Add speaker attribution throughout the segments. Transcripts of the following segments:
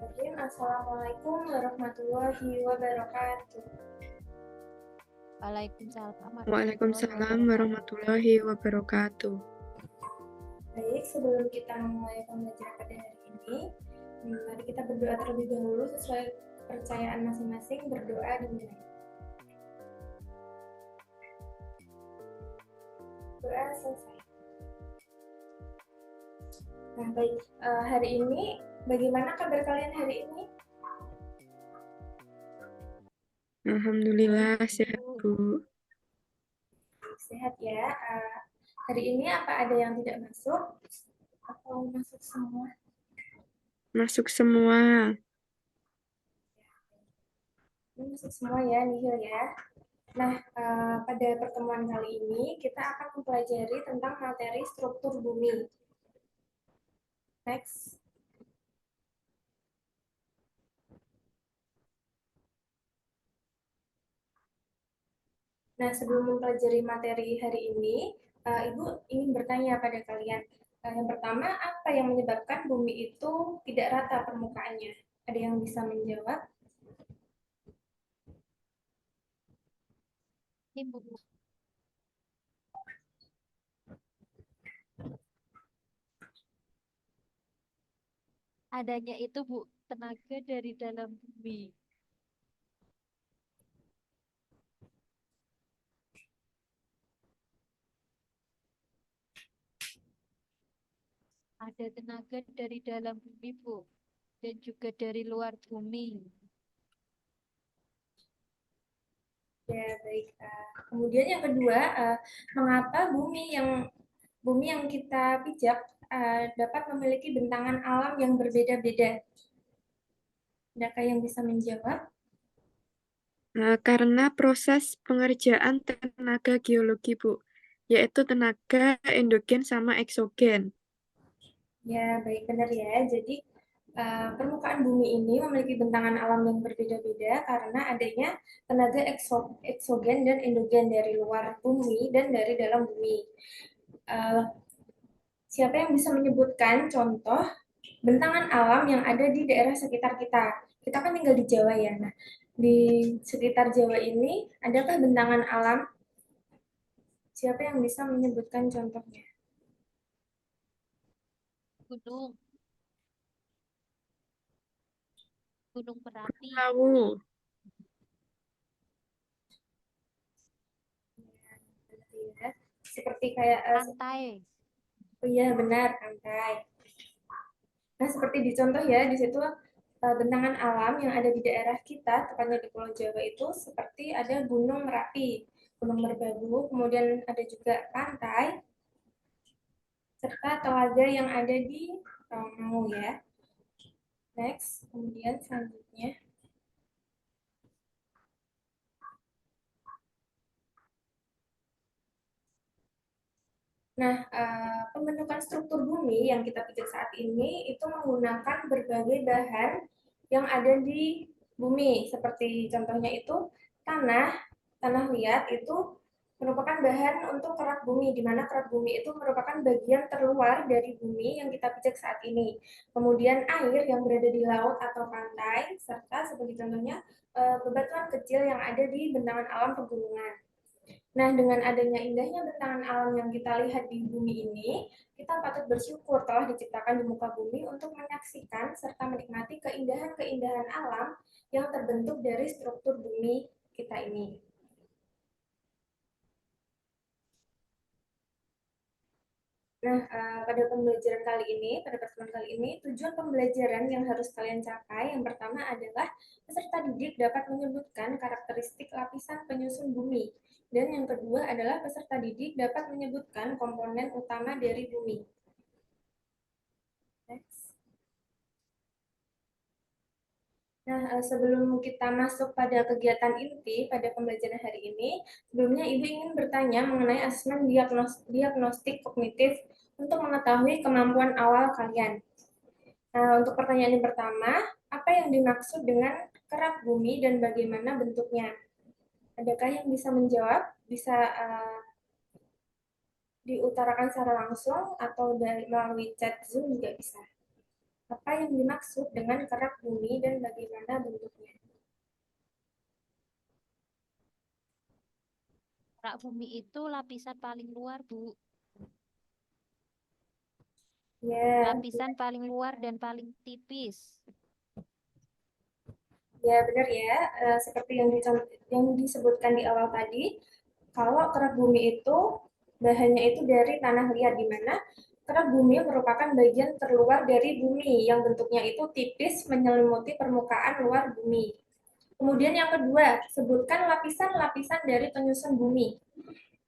Speaker 1: Bismillahirrahmanirrahim. Assalamualaikum warahmatullahi wabarakatuh.
Speaker 2: Waalaikumsalam warahmatullahi
Speaker 3: Waalaikumsalam
Speaker 2: wabarakatuh.
Speaker 3: warahmatullahi wabarakatuh.
Speaker 1: Baik, sebelum kita memulai pembelajaran pada hari ini, mari kita berdoa terlebih dahulu sesuai kepercayaan masing-masing. Berdoa dimulai. Doa selesai. Nah, baik. Hari ini, bagaimana kabar kalian hari ini?
Speaker 3: Alhamdulillah sehat, Bu.
Speaker 1: Sehat ya. Hari ini apa ada yang tidak masuk? Atau masuk semua?
Speaker 3: Masuk semua.
Speaker 1: Ini masuk semua ya, nihil ya. Nah, pada pertemuan kali ini kita akan mempelajari tentang materi struktur bumi. Next. Nah, sebelum mempelajari materi hari ini, Ibu ingin bertanya pada kalian. Yang pertama, apa yang menyebabkan bumi itu tidak rata permukaannya? Ada yang bisa menjawab?
Speaker 2: Ibu, adanya itu Bu, tenaga dari dalam bumi. Ada tenaga dari dalam bumi Bu, dan juga dari luar bumi.
Speaker 1: Ya, baik. Kemudian yang kedua, mengapa bumi yang kita pijak dapat memiliki bentangan alam yang berbeda-beda? Adakah yang bisa menjawab?
Speaker 3: Karena proses pengerjaan tenaga geologi, Bu, yaitu tenaga endogen sama eksogen.
Speaker 1: Ya, baik, benar ya. Jadi, permukaan bumi ini memiliki bentangan alam yang berbeda-beda karena adanya tenaga eksogen dan endogen dari luar bumi dan dari dalam bumi. Uh, Siapa yang bisa menyebutkan contoh bentangan alam yang ada di daerah sekitar kita? Kita kan tinggal di Jawa ya. Nah, di sekitar Jawa ini, adakah bentangan alam? Siapa yang bisa menyebutkan contohnya?
Speaker 2: Gunung, Gunung Merapi,
Speaker 3: Lawu,
Speaker 1: Ya, seperti kayak
Speaker 2: pantai,
Speaker 1: oh iya benar pantai. Nah, seperti di contoh ya, di situ bentangan alam yang ada di daerah kita, tepatnya di Pulau Jawa itu seperti ada Gunung Merapi, Gunung Merbabu, kemudian ada juga pantai, serta telaga yang ada di Rawanau ya. Next, kemudian selanjutnya. Nah, pembentukan struktur bumi yang kita pijak saat ini itu menggunakan berbagai bahan yang ada di bumi, seperti contohnya itu tanah, tanah liat itu merupakan bahan untuk kerak bumi, di mana kerak bumi itu merupakan bagian terluar dari bumi yang kita pijak saat ini. Kemudian air yang berada di laut atau pantai, serta sebagai contohnya bebatuan kecil yang ada di bentangan alam pegunungan. Nah, dengan adanya indahnya bentangan alam yang kita lihat di bumi ini, kita patut bersyukur telah diciptakan di muka bumi untuk menyaksikan serta menikmati keindahan-keindahan alam yang terbentuk dari struktur bumi kita ini. Nah, pada pembelajaran kali ini, pada pertemuan kali ini, tujuan pembelajaran yang harus kalian capai, yang pertama adalah peserta didik dapat menyebutkan karakteristik lapisan penyusun bumi. Dan yang kedua adalah peserta didik dapat menyebutkan komponen utama dari bumi. Next. Nah, sebelum kita masuk pada kegiatan inti pada pembelajaran hari ini, sebelumnya Ibu ingin bertanya mengenai asesmen diagnostik kognitif untuk mengetahui kemampuan awal kalian. Nah, untuk pertanyaan yang pertama, apa yang dimaksud dengan kerak bumi dan bagaimana bentuknya? Adakah yang bisa menjawab? Bisa diutarakan secara langsung atau melalui chat Zoom juga bisa. Apa yang dimaksud dengan kerak bumi dan bagaimana bentuknya?
Speaker 2: Kerak bumi itu lapisan paling luar, Bu.
Speaker 1: Ya,
Speaker 2: Lapisan paling luar dan paling tipis.
Speaker 1: ya benar ya. Seperti yang disebutkan di awal tadi, kalau kerak bumi itu bahannya itu dari tanah liat, di mana kerak bumi merupakan bagian terluar dari bumi yang bentuknya itu tipis menyelimuti permukaan luar bumi. Kemudian yang kedua, sebutkan lapisan-lapisan dari penyusun bumi.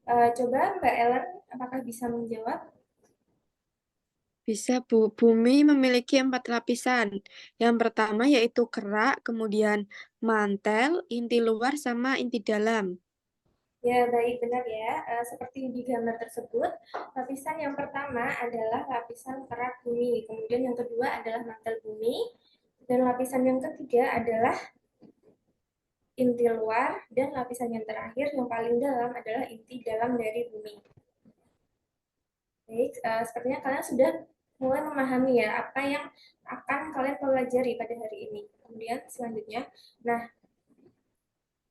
Speaker 1: Coba Mbak Ellen, apakah bisa menjawab?
Speaker 3: Bisa, Bu. Bumi memiliki 4 lapisan. Yang pertama yaitu kerak, kemudian mantel, inti luar, sama inti dalam.
Speaker 1: Ya, baik, benar ya. Seperti di gambar tersebut, lapisan yang pertama adalah lapisan kerak bumi, kemudian yang kedua adalah mantel bumi, dan lapisan yang ketiga adalah inti luar, dan lapisan yang terakhir yang paling dalam adalah inti dalam dari bumi. Baik, sepertinya kalian sudah mulai memahami ya apa yang akan kalian pelajari pada hari ini. Kemudian selanjutnya, nah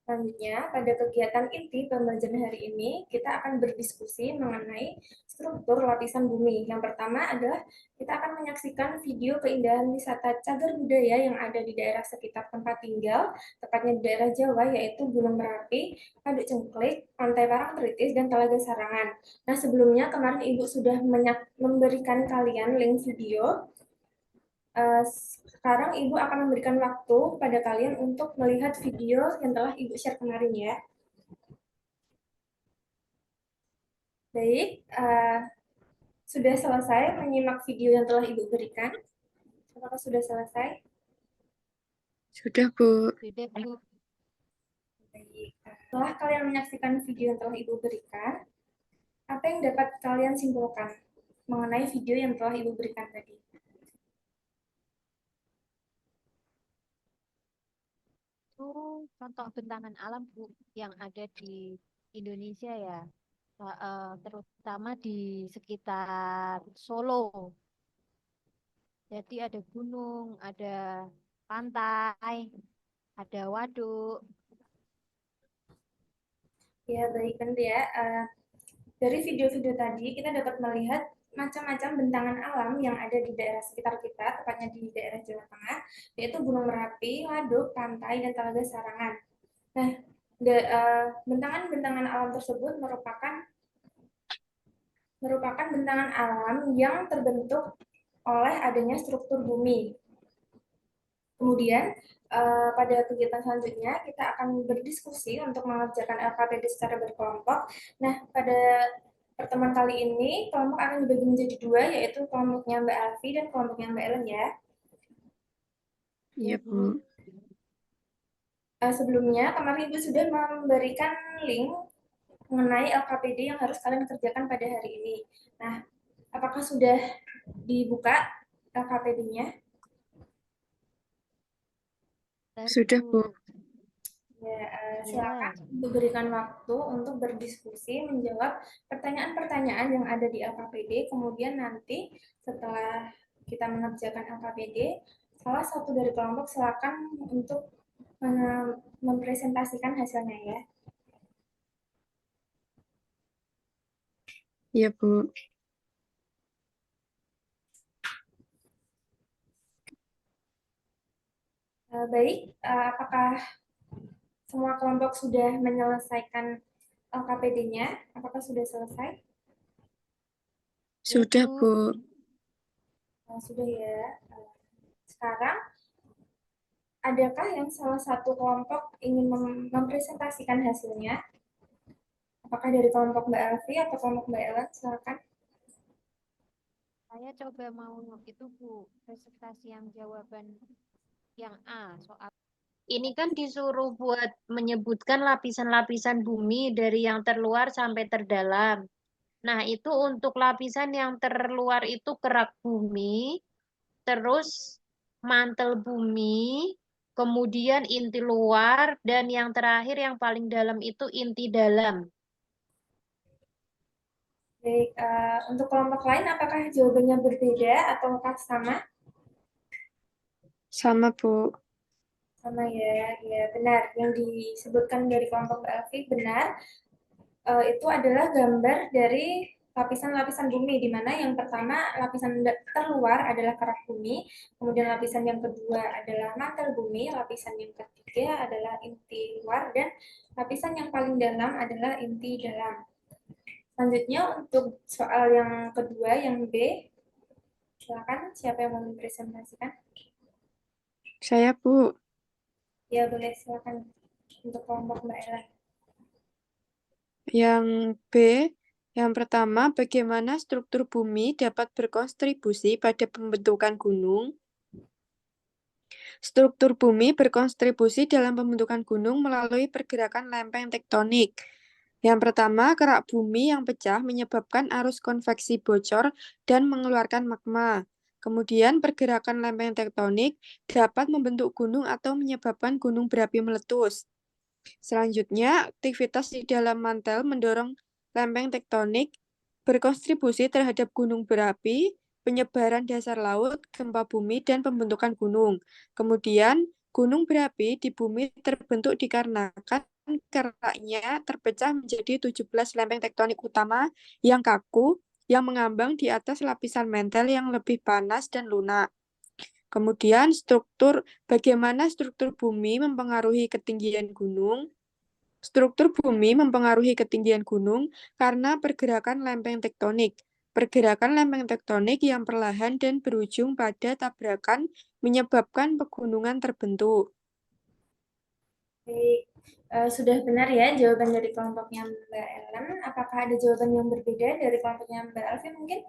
Speaker 1: selanjutnya, pada kegiatan inti pembelajaran hari ini, kita akan berdiskusi mengenai struktur lapisan bumi. Yang pertama adalah kita akan menyaksikan video keindahan wisata cagar budaya yang ada di daerah sekitar tempat tinggal, tepatnya di daerah Jawa, yaitu Gunung Merapi, Waduk Cengklik, Pantai Parangtritis, dan Telaga Sarangan. Nah, sebelumnya kemarin Ibu sudah memberikan kalian link video. Sekarang Ibu akan memberikan waktu pada kalian untuk melihat video yang telah Ibu share kemarin ya. Baik, sudah selesai menyimak video yang telah Ibu berikan? Apakah sudah selesai?
Speaker 3: Sudah, Bu.
Speaker 2: Sudah, Bu.
Speaker 1: Baik. Setelah kalian menyaksikan video yang telah Ibu berikan, apa yang dapat kalian simpulkan mengenai video yang telah Ibu berikan tadi?
Speaker 2: Itu contoh bentangan alam, Bu, yang ada di Indonesia ya. Terutama di sekitar Solo. Jadi ada gunung, ada pantai, ada waduk.
Speaker 1: Ya, baik kan ya. Dari video-video tadi kita dapat melihat macam-macam bentangan alam yang ada di daerah sekitar kita, tepatnya di daerah Jawa Tengah, yaitu Gunung Merapi, Waduk, Pantai, dan Telaga Sarangan. Nah, bentangan-bentangan alam tersebut merupakan bentangan alam yang terbentuk oleh adanya struktur bumi. Kemudian pada kegiatan selanjutnya kita akan berdiskusi untuk mengerjakan LKPD secara berkelompok. Nah, pada pertemuan kali ini kelompok akan dibagi menjadi dua, yaitu kelompoknya Mbak Alfi dan kelompoknya Mbak Ellen ya.
Speaker 3: Iya, Bu.
Speaker 1: Sebelumnya kemarin Ibu sudah memberikan link mengenai LKPD yang harus kalian kerjakan pada hari ini. Nah, apakah sudah dibuka LKPD-nya?
Speaker 3: Sudah, Bu.
Speaker 1: Ya,
Speaker 2: Ya,
Speaker 1: silakan diberikan waktu untuk berdiskusi, menjawab pertanyaan-pertanyaan yang ada di LKPD. Kemudian nanti setelah kita mengerjakan LKPD, salah satu dari kelompok silakan untuk mempresentasikan hasilnya ya.
Speaker 3: Iya, Bu.
Speaker 1: Baik, apakah semua kelompok sudah menyelesaikan LKPD-nya? Apakah sudah selesai?
Speaker 2: ya,
Speaker 3: Sudah,
Speaker 2: Bu.
Speaker 3: Bu.
Speaker 1: Sudah ya. Sekarang adakah yang salah satu kelompok ingin mempresentasikan hasilnya? Apakah dari kelompok Mbak Alfi atau kelompok Mbak Ellen? Silakan.
Speaker 2: Saya coba mau itu, Bu, presentasi yang jawaban yang A soal. Ini kan disuruh buat menyebutkan lapisan-lapisan bumi dari yang terluar sampai terdalam. Nah, itu untuk lapisan yang terluar itu kerak bumi, terus mantel bumi, kemudian inti luar, dan yang terakhir yang paling dalam itu inti dalam.
Speaker 1: Baik, untuk kelompok lain apakah jawabannya berbeda ataukah sama?
Speaker 3: Sama, Bu.
Speaker 1: Sama ya, ya benar. Yang disebutkan dari kelompok Mbak Elvi benar. Itu adalah gambar dari lapisan-lapisan bumi, di mana yang pertama lapisan terluar adalah kerak bumi, kemudian lapisan yang kedua adalah mantel bumi, lapisan yang ketiga adalah inti luar, dan lapisan yang paling dalam adalah inti dalam. Selanjutnya untuk soal yang kedua, yang B, silakan siapa yang mau mempresentasikan?
Speaker 3: Saya, Bu.
Speaker 1: Ya boleh, silakan untuk kelompok Mbak Ella.
Speaker 3: Yang B, yang pertama, bagaimana struktur bumi dapat berkontribusi pada pembentukan gunung? Struktur bumi berkontribusi dalam pembentukan gunung melalui pergerakan lempeng tektonik. Yang pertama, kerak bumi yang pecah menyebabkan arus konveksi bocor dan mengeluarkan magma. Kemudian, pergerakan lempeng tektonik dapat membentuk gunung atau menyebabkan gunung berapi meletus. Selanjutnya, aktivitas di dalam mantel mendorong lempeng tektonik berkontribusi terhadap gunung berapi, penyebaran dasar laut, gempa bumi, dan pembentukan gunung. Kemudian, gunung berapi di bumi terbentuk dikarenakan keraknya terpecah menjadi 17 lempeng tektonik utama yang kaku, yang mengambang di atas lapisan mantel yang lebih panas dan lunak. Kemudian, bagaimana struktur bumi mempengaruhi ketinggian gunung? Struktur bumi mempengaruhi ketinggian gunung karena pergerakan lempeng tektonik. Pergerakan lempeng tektonik yang perlahan dan berujung pada tabrakan menyebabkan pegunungan terbentuk.
Speaker 1: Baik, sudah benar ya jawaban dari kelompoknya Mbak Ellen. Apakah ada jawaban yang berbeda dari kelompoknya Mbak Alvin mungkin?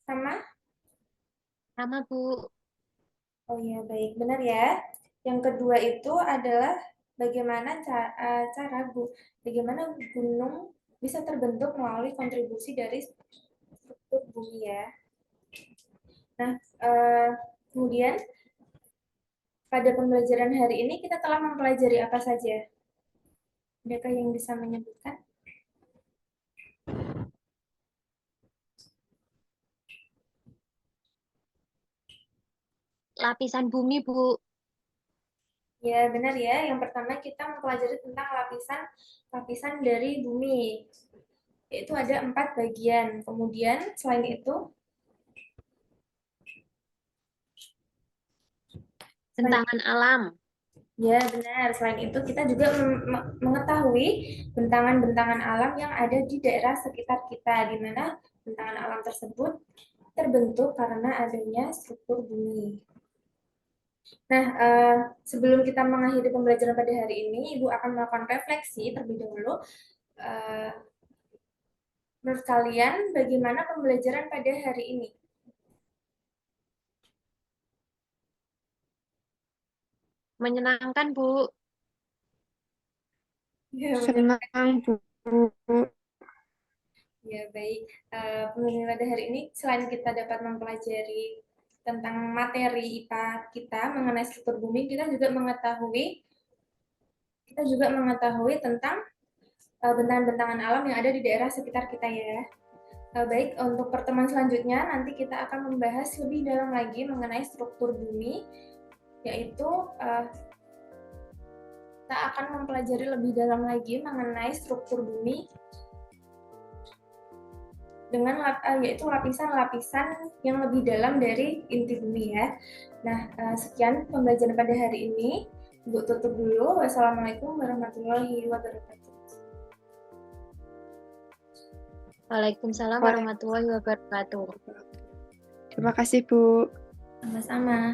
Speaker 1: Sama?
Speaker 2: Sama, Bu.
Speaker 1: Oh iya, baik. Benar ya. Yang kedua itu adalah bagaimana bagaimana gunung bisa terbentuk melalui kontribusi dari struktur bumi ya. Nah, kemudian pada pembelajaran hari ini kita telah mempelajari apa saja? Adakah yang bisa menyebutkan?
Speaker 2: Lapisan bumi, Bu.
Speaker 1: Ya, benar ya. Yang pertama kita mempelajari tentang lapisan dari bumi. Yaitu ada 4 bagian. Kemudian selain itu,
Speaker 2: Bentangan alam.
Speaker 1: ya benar. Selain itu kita juga mengetahui bentangan-bentangan alam yang ada di daerah sekitar kita, di mana bentangan alam tersebut terbentuk karena adanya struktur bumi. Nah, sebelum kita mengakhiri pembelajaran pada hari ini, Ibu akan melakukan refleksi terlebih dahulu. Eh, Menurut kalian, bagaimana pembelajaran pada hari ini?
Speaker 2: Menyenangkan, Bu.
Speaker 1: Ya, benar.
Speaker 3: Senang, Bu.
Speaker 1: Ya, baik. Pembelajaran pada hari ini, selain kita dapat mempelajari tentang materi IPA kita mengenai struktur bumi, kita juga mengetahui tentang bentangan-bentangan alam yang ada di daerah sekitar kita ya. Baik, untuk pertemuan selanjutnya nanti kita akan membahas lebih dalam lagi mengenai struktur bumi, yaitu kita akan mempelajari lebih dalam lagi mengenai struktur bumi dengan yaitu lapisan-lapisan yang lebih dalam dari inti bumi ya. Nah, sekian pembelajaran pada hari ini. Ibu tutup dulu. Wassalamualaikum warahmatullahi wabarakatuh.
Speaker 2: Waalaikumsalam warahmatullahi wabarakatuh.
Speaker 3: Terima kasih, Bu.
Speaker 1: Sama-sama.